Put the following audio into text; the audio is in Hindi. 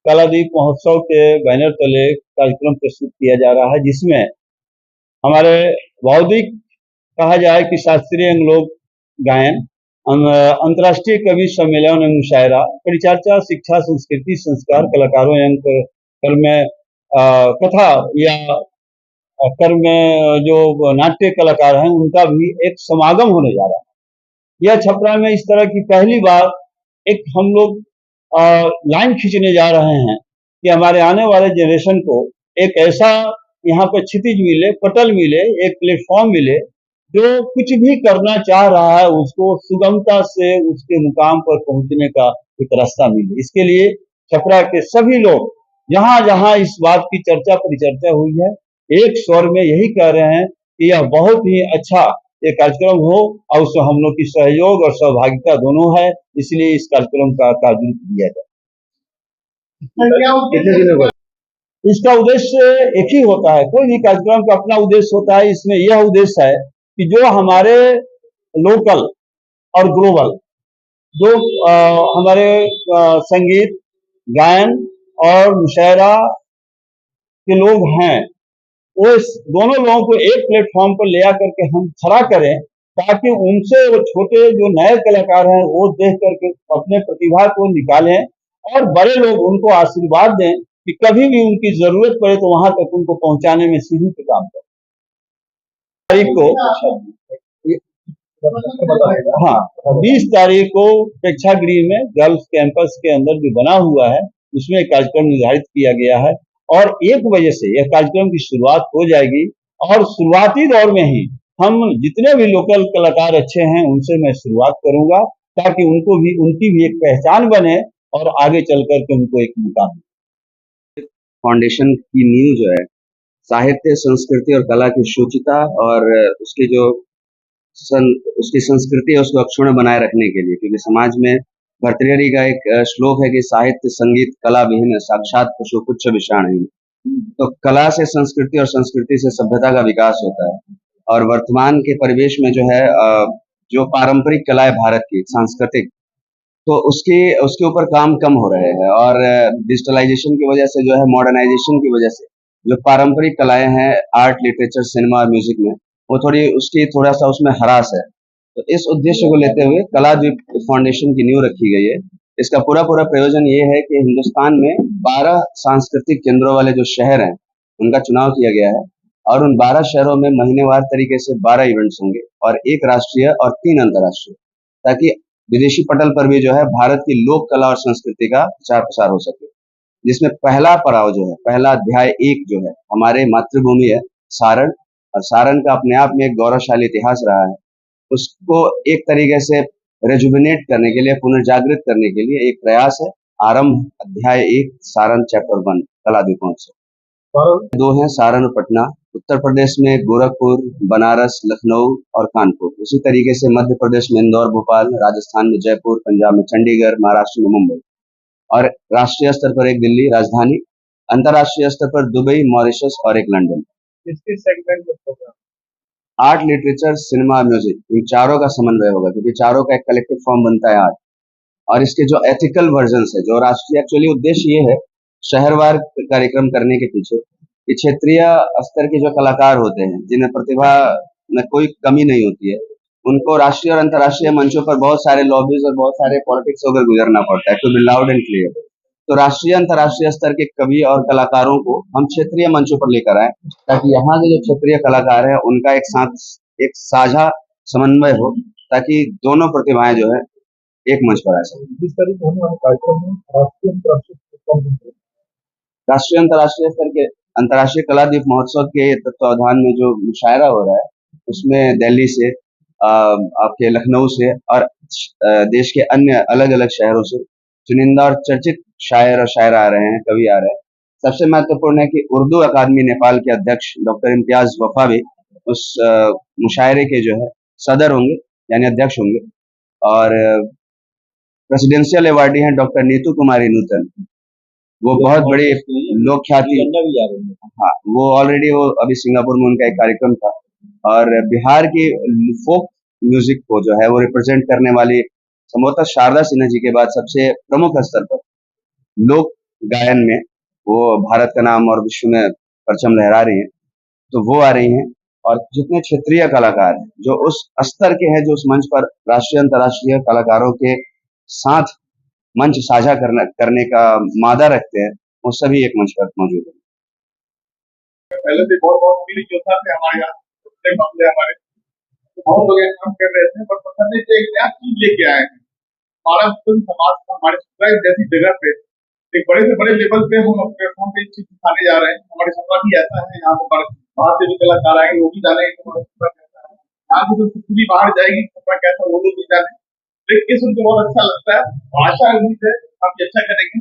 कलादीप महोत्सव के बैनर तले कार्यक्रम प्रस्तुत किया जा रहा है, जिसमें हमारे बौद्धिक कहा जाए कि शास्त्रीय लोक गायन, अंतर्राष्ट्रीय कवि सम्मेलन एवं मुशायरा, परिचर्चा, शिक्षा, संस्कृति, संस्कार, कलाकारों एवं कर्म कथा या कर्म जो नाट्य कलाकार हैं उनका भी एक समागम होने जा रहा है। यह छपरा में इस तरह की पहली बार एक हम लोग लाइन खींचने जा रहे हैं कि हमारे आने वाले जनरेशन को एक ऐसा यहाँ पर क्षितिज मिले, पटल मिले, एक प्लेटफॉर्म मिले, जो कुछ भी करना चाह रहा है उसको सुगमता से उसके मुकाम पर पहुंचने का एक रास्ता मिले। इसके लिए छपरा के सभी लोग जहां जहां इस बात की चर्चा परिचर्चा हुई है, एक स्वर में यही कह रहे हैं कि यह बहुत ही अच्छा एक कार्यक्रम हो और उसमें हम लोग की सहयोग और सहभागिता दोनों है, इसलिए इस कार्यक्रम का आयोजन किया जाए। इसका उद्देश्य एक ही होता है, कोई भी कार्यक्रम का अपना उद्देश्य होता है। इसमें यह उद्देश्य है कि जो हमारे लोकल और ग्लोबल जो हमारे संगीत, गायन और मुशायरा के लोग हैं, वो दोनों लोगों को एक प्लेटफॉर्म पर ले आकर के हम खड़ा करें, ताकि उनसे वो छोटे जो नए कलाकार हैं वो देख करके अपने प्रतिभा को निकालें और बड़े लोग उनको आशीर्वाद दें कि कभी भी उनकी जरूरत पड़े तो वहां तक उनको पहुंचाने में सीधी से काम करें। तारीख को हाँ 20 तारीख को प्रेक्षागृह में गर्ल्स कैंपस के अंदर जो बना हुआ है उसमें कार्यक्रम निर्धारित किया गया है और 1 बजे से यह कार्यक्रम की शुरुआत हो जाएगी और शुरुआती दौर में ही हम जितने भी लोकल कलाकार अच्छे हैं उनसे मैं शुरुआत करूंगा, ताकि उनको भी उनकी भी एक पहचान बने और आगे चल करके उनको एक मुकाम। फाउंडेशन की नींव जो है साहित्य, संस्कृति और कला की शुचिता और उसकी जो उसकी संस्कृति है उसको अक्षुण्ण बनाए रखने के लिए, क्योंकि समाज में भर्तृहरि का एक श्लोक है कि साहित्य संगीत कला विहीन साक्षात पशु पुच्छ विषाणहीन। तो कला से संस्कृति और संस्कृति से सभ्यता का विकास होता है और वर्तमान के परिवेश में जो है जो पारंपरिक कला है भारत की सांस्कृतिक, तो उसके ऊपर काम कम हो रहे हैं और डिजिटलाइजेशन की वजह से जो है मॉडर्नाइजेशन की वजह से जो पारंपरिक कलाएं हैं आर्ट, लिटरेचर, सिनेमा और म्यूजिक में वो थोड़ा सा उसमें हरास है। तो इस उद्देश्य को लेते हुए कलाद्वीप फाउंडेशन की नींव रखी गई है। इसका पूरा प्रयोजन ये है कि हिंदुस्तान में 12 सांस्कृतिक केंद्रों वाले जो शहर हैं उनका चुनाव किया गया है और उन 12 शहरों में महीनेवार तरीके से 12 इवेंट्स होंगे और 1 राष्ट्रीय और 3 अंतर्राष्ट्रीय, ताकि विदेशी पटल पर भी जो है भारत की लोक कला और संस्कृति का प्रचार प्रसार हो सके। जिसमें पहला पड़ाव जो है, पहला अध्याय 1 जो है हमारे मातृभूमि है सारण, और सारण का अपने आप में एक गौरवशाली इतिहास रहा है। उसको एक तरीके से रेजुविनेट करने के लिए, पुनर्जागृत करने के लिए एक प्रयास है। आरंभ अध्याय 1 सारण चैप्टर 1 कलाद्वीप महोत्सव। 2 है सारण और पटना, उत्तर प्रदेश में गोरखपुर, बनारस, लखनऊ और कानपुर। उसी तरीके से मध्य प्रदेश में इंदौर, भोपाल, राजस्थान में जयपुर, पंजाब में चंडीगढ़, महाराष्ट्र में मुंबई और राष्ट्रीय स्तर पर एक दिल्ली राजधानी, अंतर्राष्ट्रीय स्तर पर दुबई, मॉरिशस और एक लंदन। किस सेगमेंट में programme? Art, literature, cinema, music, इन चारों का समन्वय होगा, क्योंकि चारों का एक कलेक्टिव फॉर्म बनता है आर्ट। और इसके जो एथिकल वर्जन है, जो राष्ट्रीय एक्चुअली उद्देश्य ये है शहरवार कार्यक्रम करने के पीछे कि क्षेत्रीय स्तर के जो कलाकार होते हैं जिन्हें प्रतिभा में कोई कमी नहीं होती है, उनको राष्ट्रीय और अंतर्राष्ट्रीय मंचों पर बहुत सारे लॉबीज और बहुत सारे पॉलिटिक्स होकर गुजरना पड़ता है to be loud and clear. तो राष्ट्रीय अंतर्राष्ट्रीय स्तर के कवि और कलाकारों को हम क्षेत्रीय मंचों पर लेकर आए, ताकि यहाँ के जो क्षेत्रीय कलाकार हैं उनका एक साझा समन्वय हो, ताकि दोनों प्रतिभाएं जो है एक मंच पर आ सके। इस तरीके से होने वाले कार्यक्रम में राष्ट्रीय अंतर्राष्ट्रीय स्तर के अंतर्राष्ट्रीय कलाद्वीप महोत्सव के तत्वावधान में जो मुशायरा हो रहा है उसमें दिल्ली से, आपके लखनऊ से और देश के अन्य अलग अलग शहरों से चुनिंदा और चर्चित शायर और शायरा आ रहे हैं, कवि आ रहे हैं। सबसे महत्वपूर्ण है कि उर्दू अकादमी नेपाल के अध्यक्ष डॉक्टर इम्तियाज वफा भी उस मुशायरे के जो है सदर होंगे, यानी अध्यक्ष होंगे। और प्रेसिडेंशियल अवार्डी हैं डॉक्टर नीतू कुमारी नूतन, वो बहुत बड़ी लोक ख्याति, हाँ वो ऑलरेडी वो अभी सिंगापुर में उनका एक कार्यक्रम था। और बिहार की फोक म्यूजिक को जो है वो रिप्रेजेंट करने वाली संभवतः शारदा सिन्हा जी के बाद सबसे प्रमुख स्तर पर लोक गायन में वो भारत का नाम और विश्व में परचम लहरा रही हैं, तो वो आ रही हैं। और जितने क्षेत्रीय कलाकार हैं, जो उस स्तर के हैं, जो उस मंच पर राष्ट्रीय अंतर्राष्ट्रीय कलाकारों के साथ मंच साझा करने का मादा रखते हैं, वो सभी एक मंच पर मौजूद हैं। पहले से बहुत बहुत वीर योद्धा थे हमारे यहाँ, अपने मामले हमारे तो बहुत लोग यहाँ काम कर रहे थे, पर पता नहीं से एक नया चीज लेके आए हैं। हमारा फिल्म समाज का हमारे समुदाय जैसी जगह पे एक बड़े से बड़े लेवल पे हम अपने प्लेटफॉर्म पे चीज दिखाने जा रहे हैं। हमारे सपना भी ऐसा है, यहाँ पे बाहर से भी कलाकार आएंगे, वो भी जानेंगे कि हमारा सपना कैसा है। यहाँ से जो भी बाहर जाएगी सपना कैसा, वो लोग भी जाने। देख के सुनकर बहुत अच्छा लगता है, आशा उम्मीद है आप अच्छा करेंगे।